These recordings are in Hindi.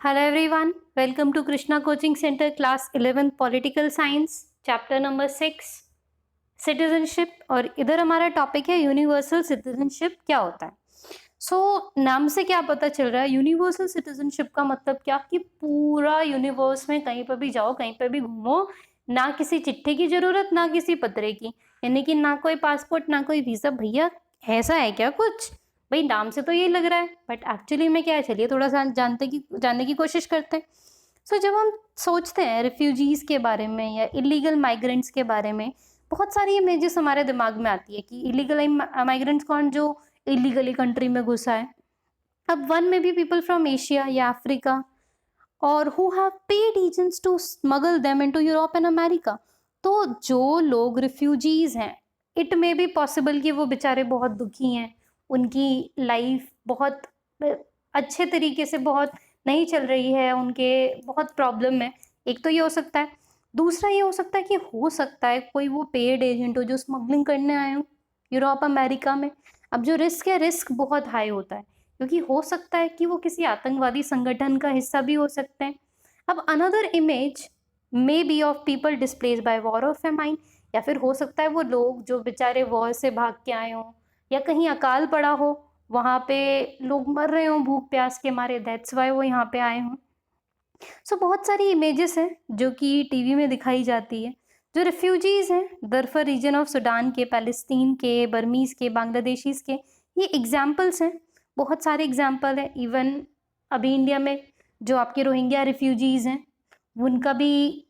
Hello everyone, welcome to Krishna Coaching Center class 11 Political Science chapter number 6 citizenship. और इधर हमारा टॉपिक है यूनिवर्सल सिटीजनशिप क्या होता है। नाम से क्या पता चल रहा है, यूनिवर्सल सिटीजनशिप का मतलब क्या कि पूरा यूनिवर्स में कहीं पर भी जाओ, कहीं पर भी घूमो, ना किसी चिट्ठी की जरूरत, ना किसी पत्रे की, यानी कि ना कोई पासपोर्ट, ना कोई वीजा। भैया ऐसा है क्या कुछ? भाई नाम से तो ये लग रहा है, बट एक्चुअली में क्या है, चलिए थोड़ा सा जानने की कोशिश करते हैं। जब हम सोचते हैं रिफ्यूजीज के बारे में या इलीगल माइग्रेंट्स के बारे में, बहुत सारी इमेजेस हमारे दिमाग में आती है कि इलीगल माइग्रेंट्स कौन, जो इलीगली कंट्री में घुसा है। अब वन में भी पीपल फ्रॉम एशिया या अफ्रीका और who have paid agents to smuggle them into Europe and America. तो जो लोग रिफ्यूजीज हैं, इट मे बी पॉसिबल कि वो बेचारे बहुत दुखी हैं, उनकी लाइफ बहुत अच्छे तरीके से बहुत नहीं चल रही है, उनके बहुत प्रॉब्लम है। एक तो ये हो सकता है। दूसरा ये हो सकता है कि हो सकता है कोई वो पेड एजेंट हो जो स्मगलिंग करने आए हो यूरोप अमेरिका में। अब जो रिस्क है, रिस्क बहुत हाई होता है, क्योंकि हो सकता है कि वो किसी आतंकवादी संगठन का हिस्सा भी हो सकते हैं। अब another image may be of people displaced by war और फेमाइन, या फिर हो सकता है वो लोग जो बेचारे वॉर से भाग के आए हों या कहीं अकाल पड़ा हो, वहाँ पे लोग मर रहे हों भूख प्यास के मारे, दैट्स वाई वो यहाँ पे आए हों। बहुत सारी इमेजेस हैं जो कि टीवी में दिखाई जाती है। जो रिफ्यूजीज हैं दरफर रीजन ऑफ सूडान के, पैलेस्तीन के, बर्मीज के, बांग्लादेशीज के, ये एग्जाम्पल्स हैं। बहुत सारे एग्जाम्पल हैं। इवन अभी इंडिया में जो आपके रोहिंग्या रिफ्यूजीज हैं, उनका भी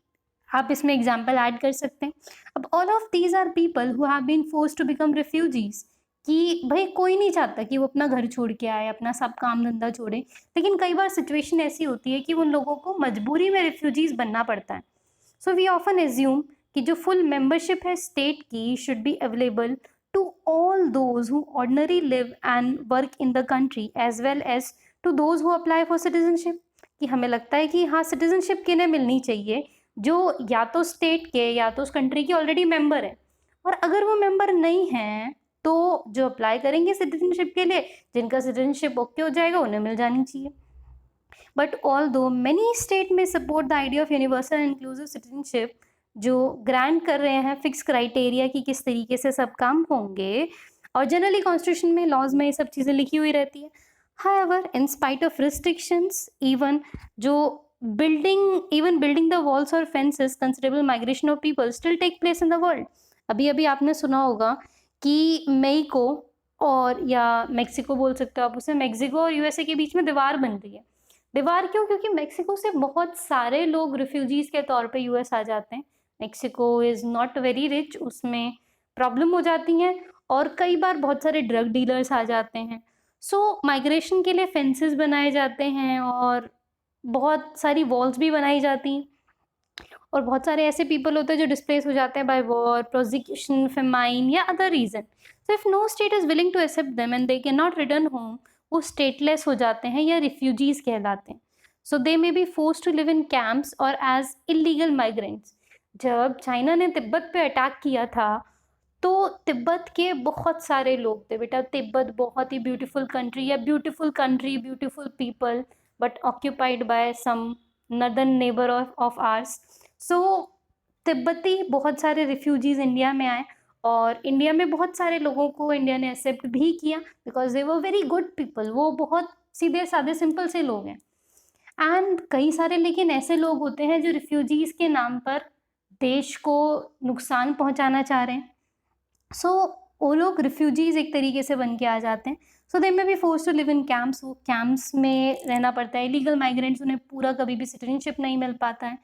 आप इसमें एग्जाम्पल ऐड कर सकते हैं। अब all of these are people who have been forced to become refugees, कि भाई कोई नहीं चाहता कि वो अपना घर छोड़ के आए, अपना सब काम धंधा छोड़े, लेकिन कई बार सिचुएशन ऐसी होती है कि उन लोगों को मजबूरी में रिफ्यूजीज बनना पड़ता है। वी ऑफन एज्यूम कि जो फुल मेंबरशिप है स्टेट की should be available to all those who ordinary live and work in the country as well as to those who apply for citizenship. कि हमें लगता है कि हाँ, सिटीजनशिप किन्हें मिलनी चाहिए, जो या तो स्टेट के या तो उस कंट्री के ऑलरेडी मेंबर है, और अगर वो मेंबर नहीं है तो जो अप्लाई करेंगे सिटीजनशिप के लिए, जिनका सिटीजनशिप ओके हो जाएगा, उन्हें मिल जानी चाहिए। बट ऑल दो मेनी स्टेट में support the idea of universal inclusive citizenship, जो ग्रांट कर रहे हैं फिक्स क्राइटेरिया कि किस तरीके से सब काम होंगे, और जनरली कॉन्स्टिट्यूशन में, लॉज में ये सब चीज़ें लिखी हुई रहती है। However, in spite of restrictions, even building the walls or fences, considerable migration of people still take place in the world. अभी अभी आपने सुना होगा कि मेक्सिको और या मेक्सिको बोल सकते हो आप उसे, मेक्सिको और यूएसए के बीच में दीवार बन रही है। दीवार क्यों? क्योंकि मेक्सिको से बहुत सारे लोग रिफ्यूजीज के तौर पे यूएस आ जाते हैं। Mexico is not very rich, उसमें प्रॉब्लम हो जाती हैं, और कई बार बहुत सारे ड्रग डीलर्स आ जाते हैं। माइग्रेशन के लिए फेंसेस बनाए जाते हैं और बहुत सारी वॉल्स भी बनाई जाती हैं, और बहुत सारे ऐसे पीपल होते हैं जो डिस्प्लेस हो जाते हैं बाय वॉर, प्रोसिक्यूशन, फेमाइन या other reason. If no state is willing to accept them and they can not return home, वो स्टेटलेस हो जाते हैं या रिफ्यूजीज कहलाते हैं। They may be force to live in camps और एज इलीगल माइग्रेंट्स। जब चाइना ने तिब्बत पे अटैक किया था, तो तिब्बत के बहुत सारे लोग थे। बेटा तिब्बत बहुत ही ब्यूटीफुल कंट्री है, beautiful country, beautiful people, but occupied by some northern neighbour of ours. तिब्बती बहुत सारे रिफ्यूजीज इंडिया में आए, और इंडिया में बहुत सारे लोगों को इंडिया ने एक्सेप्ट भी किया because they were very good people. वो बहुत सीधे साधे सिंपल से लोग हैं। एंड कई सारे लेकिन ऐसे लोग होते हैं जो रिफ्यूजीज के नाम पर देश को नुकसान पहुंचाना चाह रहे हैं। वो लोग रिफ्यूजीज एक तरीके से बन के आ जाते हैं। They may be force to live in camps, वो कैंप्स में रहना पड़ता है। इलीगल माइग्रेंट्स, उन्हें पूरा कभी भी सिटीजनशिप नहीं मिल पाता है।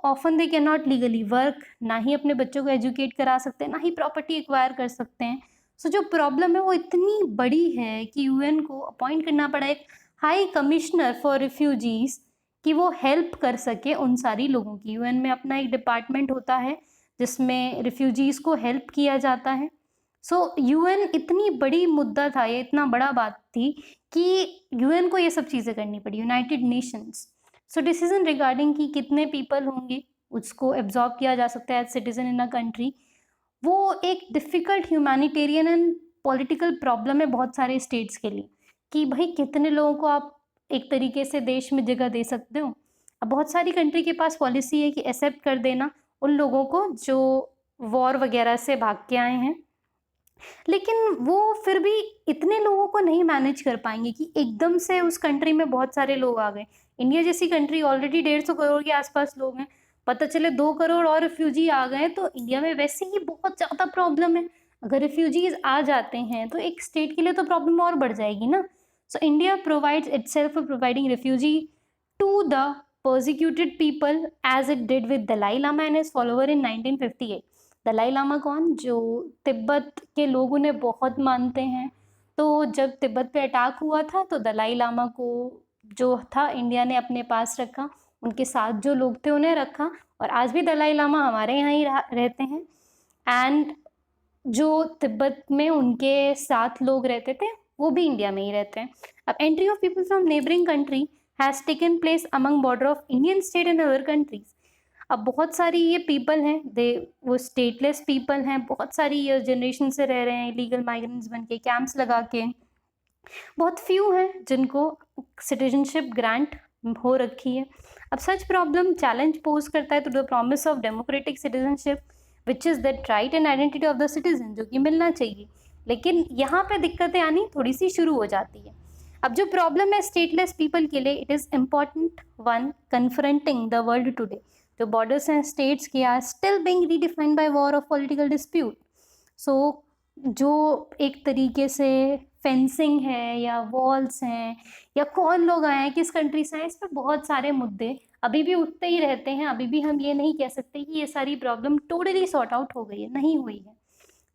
Often they can not legally work, ना ही अपने बच्चों को एजुकेट करा सकते हैं, ना ही प्रॉपर्टी एक्वायर कर सकते हैं। जो प्रॉब्लम है वो इतनी बड़ी है कि यूएन को अपॉइंट करना पड़ा एक हाई कमिश्नर फॉर रिफ्यूजीज, कि वो हेल्प कर सके उन सारी लोगों की। यूएन में अपना एक डिपार्टमेंट होता है जिसमें रिफ्यूजीज को हेल्प किया जाता है। यूएन इतनी बड़ी मुद्दा था, ये इतना बड़ा बात थी कि यूएन को ये सब चीज़ें करनी पड़ी, यूनाइटेड नेशंस। डिसीजन रिगार्डिंग कि कितने पीपल होंगे उसको एब्जॉर्ब किया जा सकता है as citizen in a country, वो एक difficult humanitarian and political problem है बहुत सारे स्टेट्स के लिए, कि भाई कितने लोगों को आप एक तरीके से देश में जगह दे सकते हो। अब बहुत सारी कंट्री के पास पॉलिसी है कि एक्सेप्ट कर देना उन लोगों को जो वॉर वगैरह से भाग के आए हैं, लेकिन वो फिर भी इतने लोगों को नहीं मैनेज कर पाएंगे कि एकदम से उस कंट्री में बहुत सारे लोग आ गए। इंडिया जैसी कंट्री ऑलरेडी 150 करोड़ के आसपास लोग हैं, पता चले 2 करोड़ और रिफ्यूजी आ गए तो इंडिया में वैसे ही बहुत ज़्यादा प्रॉब्लम है। अगर रिफ्यूजीज आ जाते हैं तो एक स्टेट के लिए तो प्रॉब्लम और बढ़ जाएगी ना। So India provides itself providing refugee to the persecuted people as it did with Dalai Lama and his follower in 1958। Dalai Lama कौन? जो तिब्बत के लोग उन्हें बहुत मानते हैं। तो जब तिब्बत पे अटैक हुआ था तो दलाई लामा को जो था इंडिया ने अपने पास रखा, उनके साथ जो लोग थे उन्हें रखा, और आज भी दलाई लामा हमारे यहाँ ही रहते हैं। एंड जो तिब्बत में उनके साथ लोग रहते थे वो भी इंडिया में ही रहते हैं। अब entry of people from neighbouring country has taken place among border of Indian state and other countries. अब बहुत सारी ये पीपल हैं, वो स्टेटलेस पीपल हैं, बहुत सारी ईयर जनरेशन से रह रहे हैं इलीगल माइग्रेंट्स बन के, कैंप्स लगा के। बहुत फ्यू हैं जिनको सिटीजनशिप ग्रांट हो रखी है। अब सच प्रॉब्लम चैलेंज पोज करता है to the promise of democratic citizenship which is that right and identity of the citizen, जो कि मिलना चाहिए। लेकिन यहाँ पे दिक्कतें आनी थोड़ी सी शुरू हो जाती है। अब जो प्रॉब्लम है स्टेटलेस पीपल के लिए, it is important one confronting the world today. जो बॉर्डर्स हैं स्टेट्स के are still being redefined by war of political dispute. So जो एक तरीके से फेंसिंग है या वॉल्स हैं या कौन लोग आए हैं, किस कंट्री से आए, इस पर बहुत सारे मुद्दे अभी भी उठते ही रहते हैं। अभी भी हम ये नहीं कह सकते कि ये सारी प्रॉब्लम टोटली सॉर्ट आउट हो गई है, नहीं हुई है।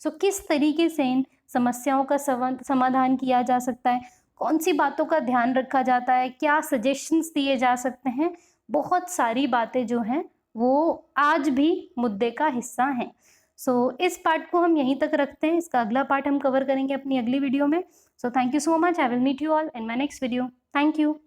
सो किस तरीके से इन समस्याओं का समाधान किया जा सकता है, कौन सी बातों का ध्यान रखा जाता है, क्या सजेशंस दिए जा सकते हैं, बहुत सारी बातें जो हैं वो आज भी मुद्दे का हिस्सा हैं। सो इस पार्ट को हम यहीं तक रखते हैं। इसका अगला पार्ट हम कवर करेंगे अपनी अगली वीडियो में। So thank you so much. I will meet you all in my next video. Thank you.